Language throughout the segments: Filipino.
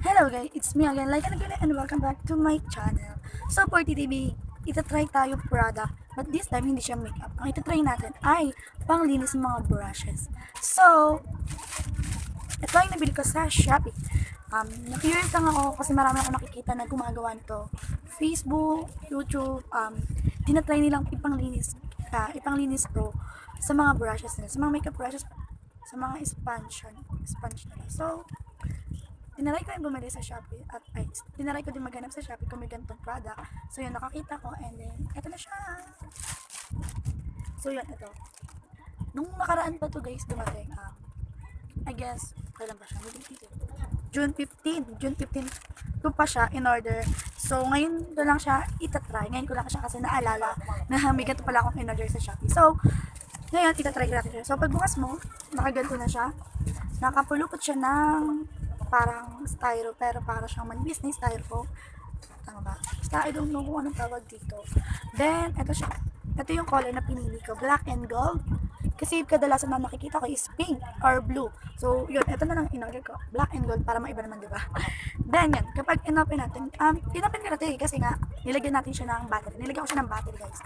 Hello guys, it's me again, like and again, and welcome back to my channel. So for today, itatry tayo product, but this time hindi siya makeup. Ang itatry natin ay panglinis ng mga brushes. So, ito yung nabili ko sa Shopee. Na-curious lang ako kasi marami ako nakikita na gumagawa nito. Facebook, YouTube, tinatry nilang ipanglinis to sa mga brushes nila, sa mga makeup brushes, sa mga sponge nila. So, tinaray ko yung bumili sa Shopee at tinaray ko din maghanap sa Shopee kung may ganitong product. So yun, nakakita ko and then, eto na siya. So yun, ito. Nung nakaraan pa to guys, dumating, I guess, kailan ba siya? June 15 to pa siya in order. So ngayon ko lang siya itatry. Ngayon ko lang siya kasi naalala na may ganito pala akong in order sa Shopee. So, ngayon, itatry natin siya. So pagbukas mo, nakaganto na siya. Nakapulupot siya ng parang styro, pero para siyang manipis na styro. Tama ba? Basta I don't know kung anong tawag dito. Then, ito siya. Ito yung color na pinili ko, black and gold. Kasi kadalasan na nakikita ko is pink or blue. So, yun, ito na lang in-order ko. Black and gold para maiba naman, di ba? Then, yan, kapag in-open natin, in-open ko natin kasi nga, nilagyan natin siya ng battery. Nilagyan ko siya ng battery, guys.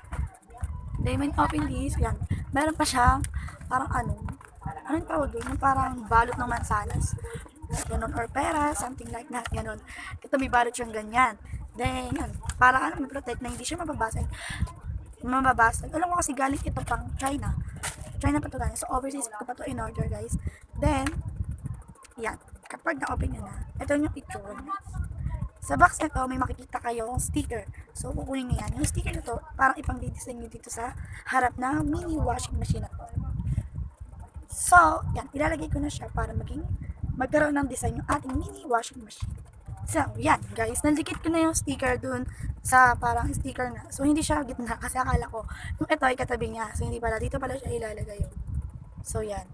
Then, when open this, yan, meron pa siyang, parang anong tawag doon? Yung parang balot ng mansanas. Ganon, or pera, something like that, ganon. Ito may balot siyang ganyan. Then, yan, para may protect na hindi siya mababasag. Alam ko kasi galing ito pang China. China pa to galing. So, overseas ko pa to in order, guys. Then, yan. Kapag na-open nyo na, ito yung itsura niya. Sa box ito, may makikita kayong sticker. So, kukunin nyo yan. Yung sticker na to, parang ipang didesign nyo dito sa harap na mini washing machine na to. So, yan. Ilalagay ko na siya para magkaroon ng design yung ating mini washing machine. So, yan guys, nandikit ko na yung sticker dun sa parang sticker na. So, hindi siya gitna kasi akala ko yung ito ay katabi niya. So, hindi pala. Dito pala siya ilalagay yun. So, yan.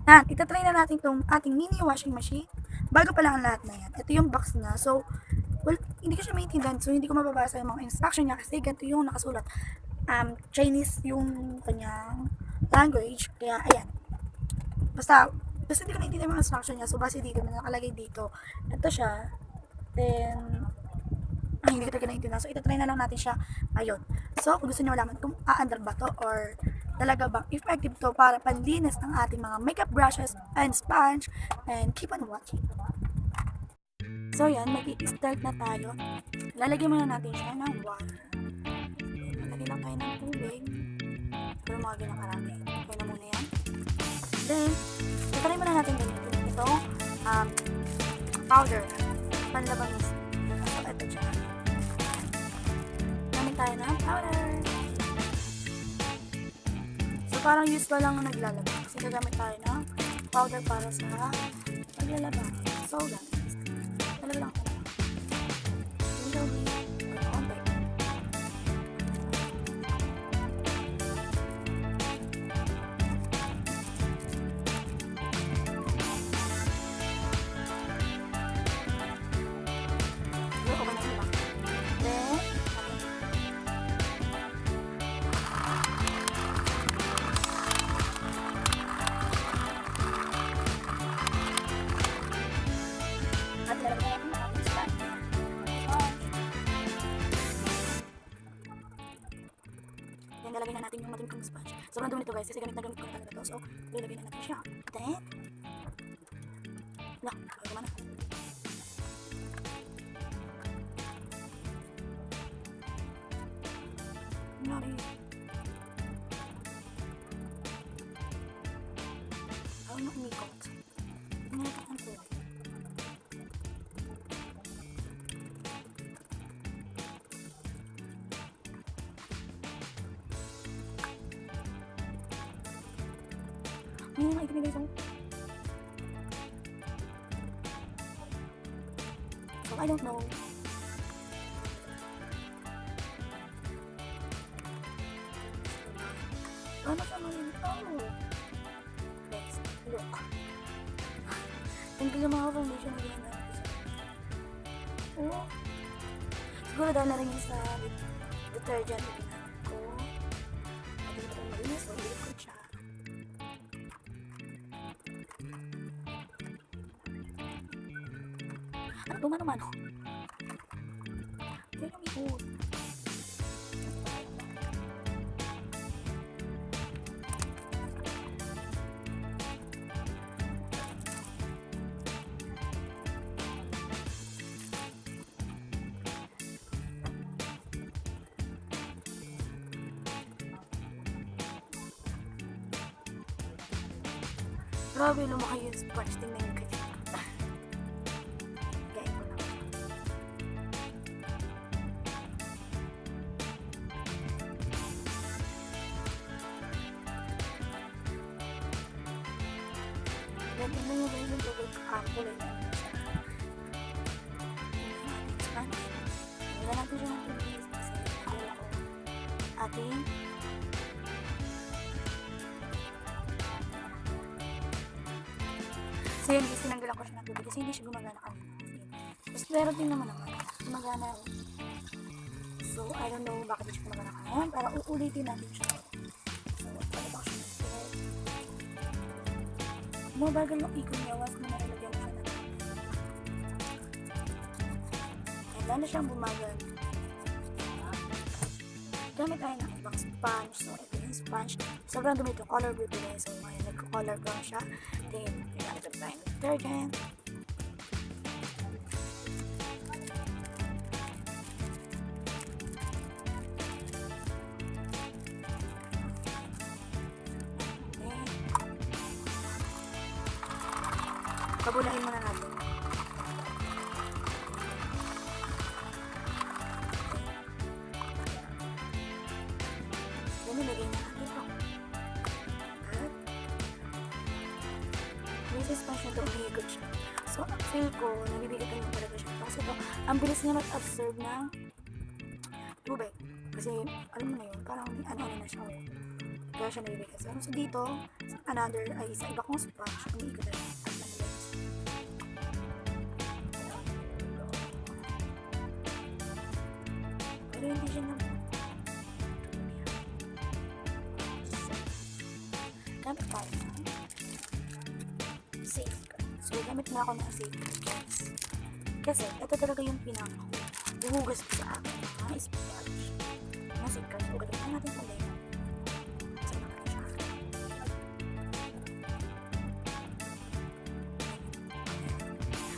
Yan, itatry na natin itong ating mini washing machine. Bago pa lang ang lahat na yan. Ito yung box na. So, well, hindi ko siya maintindihan. So, hindi ko mababasa yung mga instruction niya kasi ganito yung nakasulat. Chinese yung kanyang language. Kaya, ayan. Basta hindi ko naintindihan yung instruction niya. So, base dito, may nakalagay dito. Ito siya. Then, hindi ko talaga naintindihan. So, itatry na lang natin siya ngayon. So, kung gusto niyo malaman kung aandar ba to or talaga bang effective to para panlinis ng ating mga makeup brushes and sponge, and keep on watching. So, yan. Mag-i-start na tayo. Lalagyan muna natin siya ng water. Lalagyan lang tayo ng tubig. Pero mga ganang karami. Okay na muna yan. Then, try muna natin gamitin itong powder panlabanis. So, ito siya. Gamit tayo ng powder. So, parang usual lang na naglalaba. Kasi gagamit tayo ng powder para sa paglalaba. So, guys, talaga lang ito. Yung gawin, konti. Then, lalagay na natin yung matumitong sponge. Sobrang dumi nito guys, kasi gamit na talaga to. So, lalagay na natin siya. Then, wala, gumana. Nari. Parang na umikot. Umikot ang kulay. Ayun nga, ibinigay ko. So, I don't know. Ano sa mga ito? Let's look. Hindi yung mga foundation na ganyan natin. Oh. Siguro daw na rin yung sa detergent na ginamit ko. At hindi ko malinis, so hindi ko siya. Ano, mano-mano. Yan yung ikot. Grabe, lumaki yung sponge. Tingnan yung kanya. Kain ko lang. Then, tingnan nyo ba yung tubig kulay na yun siya. Sponge. Wala natin siya ng tubig kasi wala ko ating so yun, sinanggalan ko siya ng tubig kasi hindi siya gumagana kanina. Tapos pero din naman gumagana. So, I don't know bakit siya gumagana kanina. Para uulitin natin siya. So, palit ako siya ng tubig. Mabagal yung ikon niya once na nalagyan ko siya ng tubig. Kailan na siyang bumagal. Gamit tayo ng ibang sponge. So, ito yung sponge. Sobrang dumi ito. Color blue today. So, ngayon nagko-color brown siya. Then, kailangan tayo ng detergent. Okay. Pabulahin muna natin. Then, nilagay na natin ito. This sponge na ito, umiikot siya. So, feel ko, nabibigatan ko talaga siya. Kasi ito, ang bilis niya mag-absorb ng tubig. Kasi, alam mo na yun, parang ano-ano na siya. Kaya siya nabibigat. So, dito, another, ay sa iba kong sponge, umiikot na siya. At malilis. Pero hindi siya na gamit tayo na safeguard. So, gamit na ako ng safeguard. Kasi, ito talaga yung pinaka-uhugas ko sa akin mga sponge. Mga safeguard. So, gagawin na natin ulit. So, natin siya.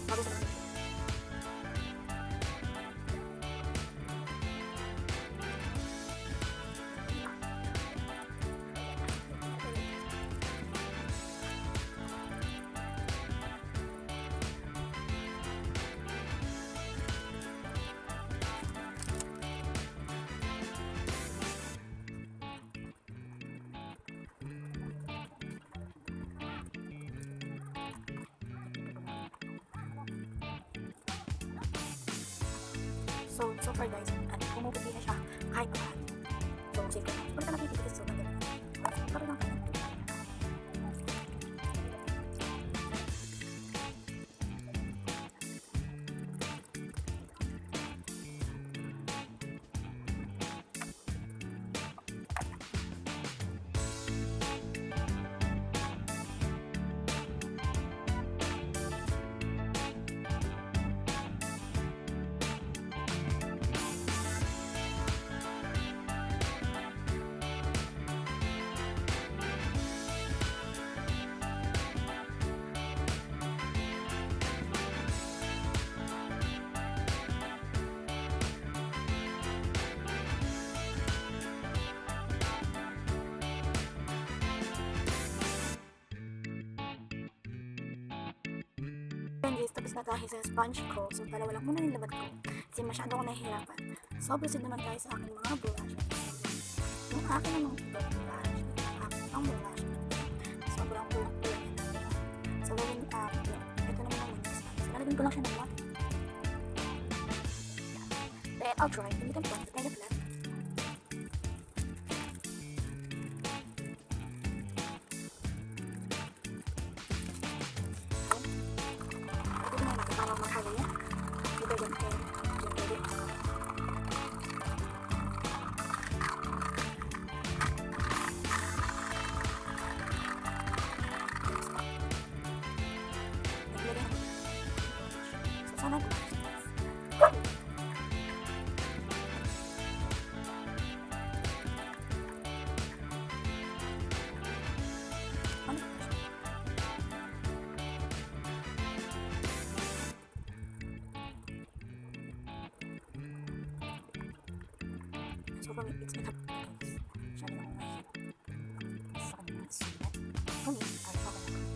Bago sa natin. So far guys, pumuputi na siya kahit pa. So, sige. Pagka natin titigis, so maganda. Parang lang kayo. Guys, tapos na tayo sa sponge ko. So, dalawa lang muna nilabat ko. Kasi masyado ako nahihirapan. So, proceed naman tayo sa aking mga brush. Yung akin namang ibang brush. Ang brush. Sobrang kulang-kulang yan natin. So, gawin ito naman ang next time. So, lalagyan ko lang siya ng water. Then, I'll try. Gamitan ko. Tayo na flat. Para maghalo yan. Ito yan kayo. Yan pwede. Sana ano? So for me, it's enough guys. Masyado na akong nahihirap sa kanya mga sulat. For me, ay okay lang.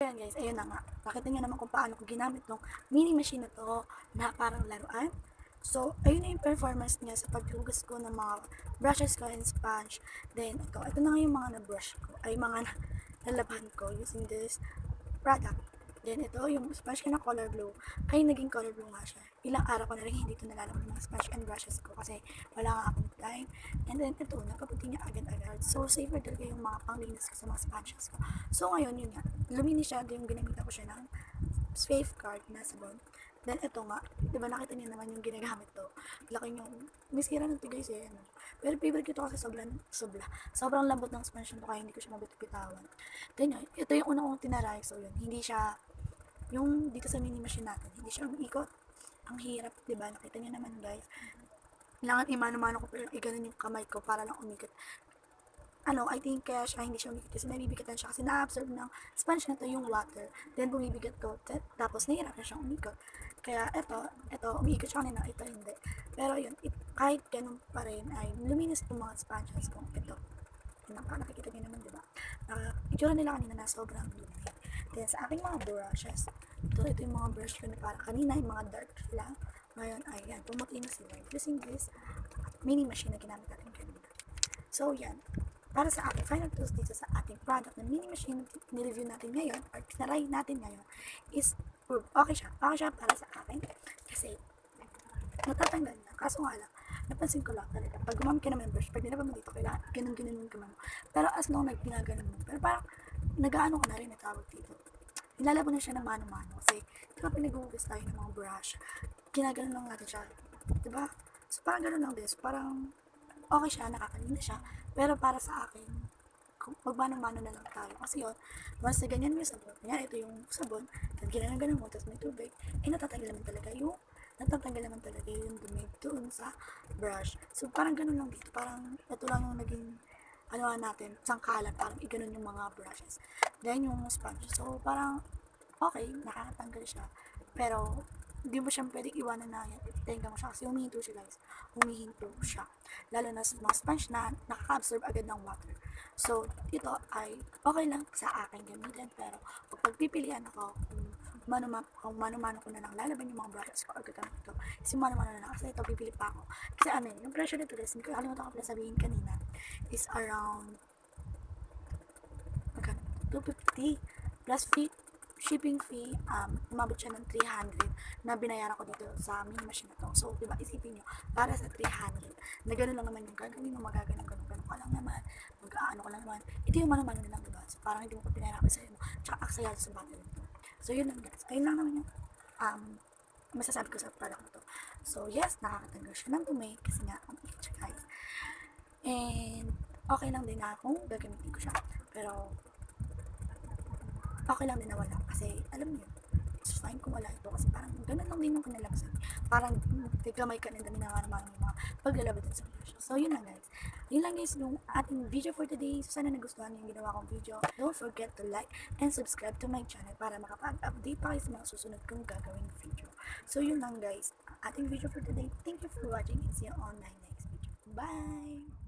Ayan guys, ayun na nga. Nakita niyo naman kung paano ko ginamit tong mini machine na to na parang laruan. So, ayun na yung performance niya sa paghugas ko ng mga brushes ko and sponge. Then, ito na nga yung mga na-brush ko, ay mga nalaban ko using this product. Then, ito yung sponge ko na color blue. Ay, naging color blue nga siya. Ilang araw ko na rin hindi ito nalalaman ng mga sponge and brushes ko kasi wala nga akong time. And then, ito, nagkaputi niya agad-agad. So, safer talaga yung mga panglinis ko sa mga sponges ko. So, ngayon, yun nga. Luminis siya. Yung ginamitan ko siya ng safeguard na sabon. Then, ito nga. Diba, nakita niyo naman yung ginagamit to. Laki yung, misira ng tigay siya. Ano. Pero favorite ko ito kasi sobrang lambot ng sponge nito kaya hindi ko siya mabitawan. Then, ito yung una kong tinaray. So, yun. Hindi siya, yung dito sa mini machine natin, hindi siya umiikot. Ang hirap, diba? Nakita niyo naman, guys. Kailangan imano-mano ko pero iganon yung kamay ko para lang umikot. I think kaya siya hindi siya umikot kasi nabibigatan siya kasi na-absorb ng sponge na to yung water. Then bumibigat ko, tapos nahihirapan siyang umikot. Kaya ito, umiikot siya kanina, ito hindi. Pero yun, kahit ganun pa rin ay luminis yung mga sponges ko. Ito, nakikita niyo naman, diba? Itsura nila kanina na sobrang lumi. Then sa aking mga brushes, ito yung mga brush ko na parang kanina, yung mga dark lang. Ngayon ay yan, pumuti na sila. Using this mini machine na ginamit natin kanina. So yan, para sa ating final tools dito sa ating product na mini machine na nireview natin ngayon or tinaray natin ngayon is okay siya para sa akin kasi natatanggal na. Kaso nga lang, napansin ko lang talaga, pag gumamit ka ng members, pag nilabang mo dito, kailangan ganun ka man. Pero as long ginaganon mo, pero parang nag-aano ko na rin natawag dito. Nilalabo na siya ng mano-mano kasi di ba pinag-uugas tayo ng mga brush, ginaganon lang natin siya, diba? So parang ganun lang din, so parang okay siya, nakakalinis siya, pero para sa akin, magmano-mano na lang tayo. Kasi yun, once na ganyan yung sabon, kanya ito yung sabon, at ginaganon mo, tapos may tubig, natatanggal naman talaga yung dumi doon sa brush. So parang ganun lang dito, parang ito lang yung naging natin, sangkalan, parang iganon yung mga brushes. Then yung sponge, so parang okay, nakakatanggal siya, pero hindi mo siya pwedeng iwanan na yan, itenga mo siya kasi humihinto siya, lalo na sa mga sponge na nakaka-absorb agad ng water. So ito ay okay lang sa akin gamitin, pero kung pagpipilian ako kung mano-mano ko na lang lalaban yung mga brushes ko or gagamit ito, kasi mano-mano na lang kasi ito pipili pa ako kasi yung pressure nito guys, hindi ko kalimutan ko pala sabihin kanina, is around 250 plus shipping fee, umabot siya ng 300 na binayaran ko dito sa mini machine na to. So, diba, isipin nyo, para sa 300, na gano'n lang naman yung gagawin mo, ganun ka lang naman, mag-aano ka lang naman, ito yung mano-mano na lang, diba? So, parang hindi mo pa pinahirapan sa'yo mo, tsaka aksaya sa battery nito. So, yun lang guys. Ayun lang naman yung masasabi ko sa product na to. So, yes, nakakatanggal siya ng dumi kasi nga, ang ikot siya guys. And, okay lang din na kung gagamitin ko siya. Pero, okay lang din na wala kasi alam niyo it's fine kung wala ito kasi parang ganun lang din yung kanilabsan, parang gamay ka ng dami na nga naman yung mga paglalabas din sa brush. So yun lang guys yung ating video for today. So sana nagustuhan niyo yung ginawa kong video. Don't forget to like and subscribe to my channel para makapag-update pa kayo sa mga susunod kong gagawing video. So yun lang guys, ating video for today. Thank you for watching and see you on my next video. Bye!